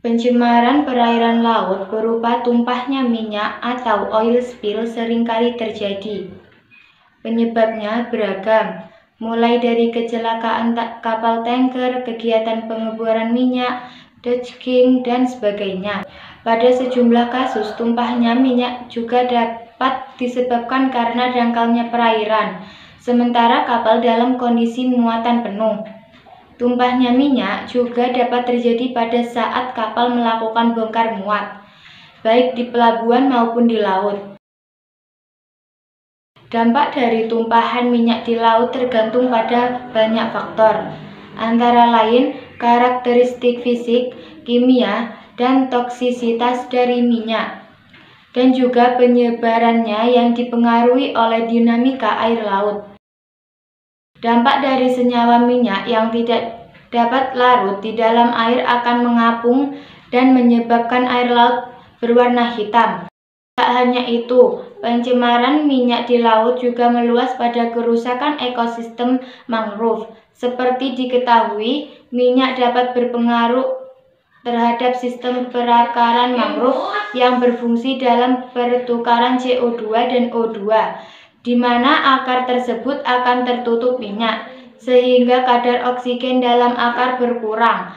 Pencemaran perairan laut berupa tumpahnya minyak atau oil spill seringkali terjadi. Penyebabnya beragam, mulai dari kecelakaan kapal tanker, kegiatan pengeboran minyak, Dutch King, dan sebagainya. Pada sejumlah kasus, tumpahnya minyak juga dapat disebabkan karena dangkalnya perairan, sementara kapal dalam kondisi muatan penuh. Tumpahnya minyak juga dapat terjadi pada saat kapal melakukan bongkar muat, baik di pelabuhan maupun di laut. Dampak dari tumpahan minyak di laut tergantung pada banyak faktor, antara lain karakteristik fisik, kimia, dan toksisitas dari minyak, dan juga penyebarannya yang dipengaruhi oleh dinamika air laut. Dampak dari senyawa minyak yang tidak dapat larut di dalam air akan mengapung dan menyebabkan air laut berwarna hitam. Tak hanya itu, pencemaran minyak di laut juga meluas pada kerusakan ekosistem mangrove. Seperti diketahui, minyak dapat berpengaruh terhadap sistem perakaran mangrove yang berfungsi dalam pertukaran CO2 dan O2, di mana akar tersebut akan tertutup minyak, sehingga kadar oksigen dalam akar berkurang.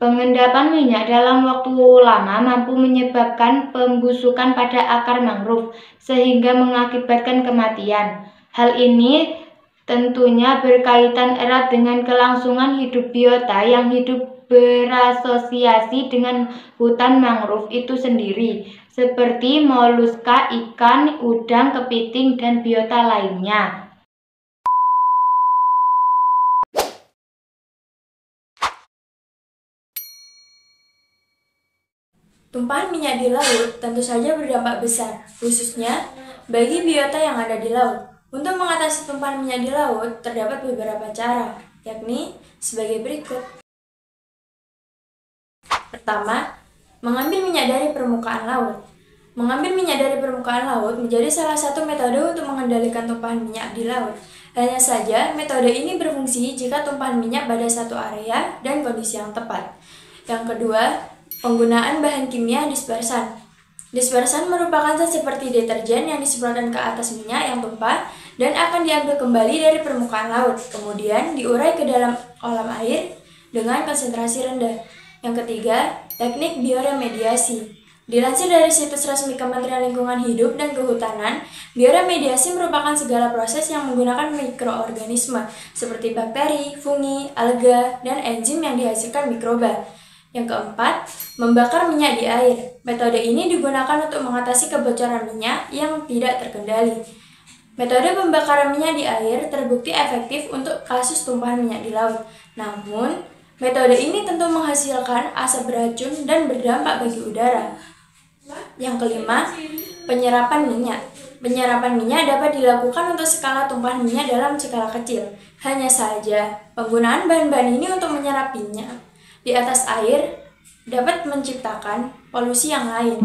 Pengendapan minyak dalam waktu lama mampu menyebabkan pembusukan pada akar mangrove, sehingga mengakibatkan kematian. Hal ini tentunya berkaitan erat dengan kelangsungan hidup biota yang hidup berasosiasi dengan hutan mangrove itu sendiri, seperti moluska, ikan, udang, kepiting, dan biota lainnya. Tumpahan minyak di laut tentu saja berdampak besar, khususnya bagi biota yang ada di laut. Untuk mengatasi tumpahan minyak di laut, terdapat beberapa cara, yakni sebagai berikut. Pertama, mengambil minyak dari permukaan laut. Mengambil minyak dari permukaan laut menjadi salah satu metode untuk mengendalikan tumpahan minyak di laut. Hanya saja, metode ini berfungsi jika tumpahan minyak pada satu area dan kondisi yang tepat. Yang kedua, penggunaan bahan kimia dispersan. Dispersan merupakan zat seperti deterjen yang disemprotkan ke atas minyak yang tumpah dan akan diambil kembali dari permukaan laut, kemudian diurai ke dalam kolam air dengan konsentrasi rendah. Yang ketiga, teknik bioremediasi. Dilansir dari situs resmi Kementerian Lingkungan Hidup dan Kehutanan, bioremediasi merupakan segala proses yang menggunakan mikroorganisme seperti bakteri, fungi, alga, dan enzim yang dihasilkan mikroba. Yang keempat, membakar minyak di air. Metode ini digunakan untuk mengatasi kebocoran minyak yang tidak terkendali. Metode pembakaran minyak di air terbukti efektif untuk kasus tumpahan minyak di laut. Namun, metode ini tentu menghasilkan asap beracun dan berdampak bagi udara. Yang kelima, penyerapan minyak. Penyerapan minyak dapat dilakukan untuk skala tumpahan minyak dalam skala kecil. Hanya saja, penggunaan bahan-bahan ini untuk menyerap minyak di atas air dapat menciptakan polusi yang lain.